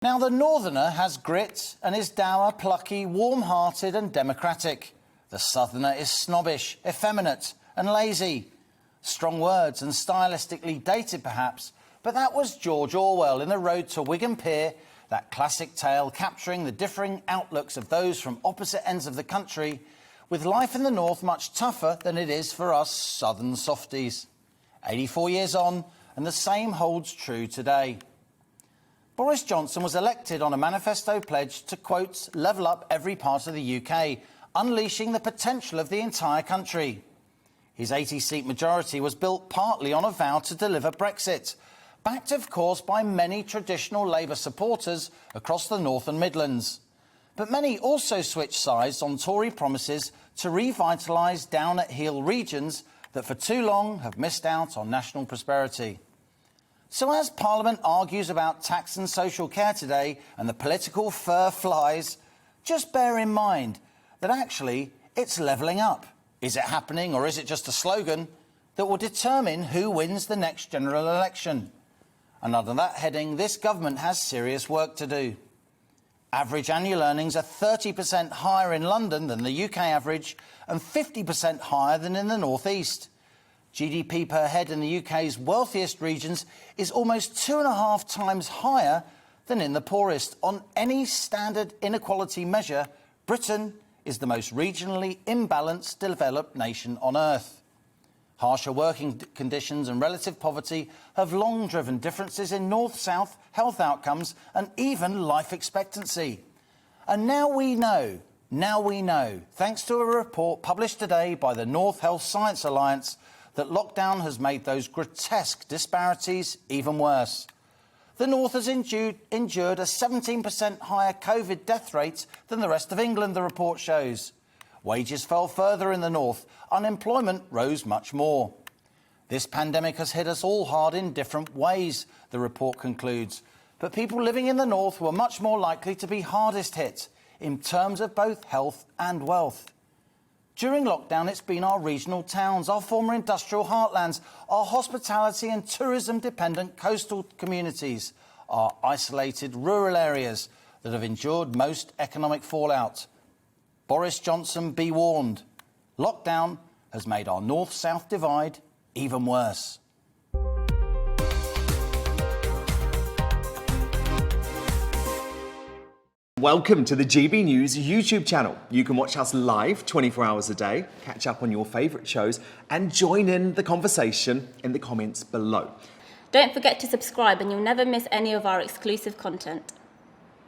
Now, the Northerner has grit and is dour, plucky, warm-hearted and democratic. The Southerner is snobbish, effeminate and lazy. Strong words and stylistically dated, perhaps, but that was George Orwell in The Road to Wigan Pier, that classic tale capturing the differing outlooks of those from opposite ends of the country, with life in the north much tougher than it is for us southern softies. 84 years on, and the same holds true today. Boris Johnson was elected on a manifesto pledge to, quote, level up every part of the UK, unleashing the potential of the entire country. His 80-seat majority was built partly on a vow to deliver Brexit, backed, of course, by many traditional Labour supporters across the North and Midlands. But many also switched sides on Tory promises to revitalise down-at-heel regions that for too long have missed out on national prosperity. So as Parliament argues about tax and social care today and the political fur flies, just bear in mind that actually it's levelling up. Is it happening, or is it just a slogan that will determine who wins the next general election? And under that heading, this government has serious work to do. Average annual earnings are 30% higher in London than the UK average and 50% higher than in the North East. GDP per head in the UK's wealthiest regions is almost 2.5 times higher than in the poorest. On any standard inequality measure, Britain is the most regionally imbalanced developed nation on earth. Harsher working conditions and relative poverty have long driven differences in north-south health outcomes and even life expectancy. And now we know, thanks to a report published today by the North Health Science Alliance, that lockdown has made those grotesque disparities even worse. The North has endured a 17% higher COVID death rate than the rest of England, the report shows. Wages fell further in the North. Unemployment rose much more. This pandemic has hit us all hard in different ways, the report concludes. But people living in the North were much more likely to be hardest hit in terms of both health and wealth. During lockdown, it's been our regional towns, our former industrial heartlands, our hospitality and tourism-dependent coastal communities, our isolated rural areas that have endured most economic fallout. Boris Johnson, be warned. Lockdown has made our north-south divide even worse. Welcome to the GB News YouTube channel. You can watch us live 24 hours a day, catch up on your favourite shows and join in the conversation in the comments below. Don't forget to subscribe and you'll never miss any of our exclusive content.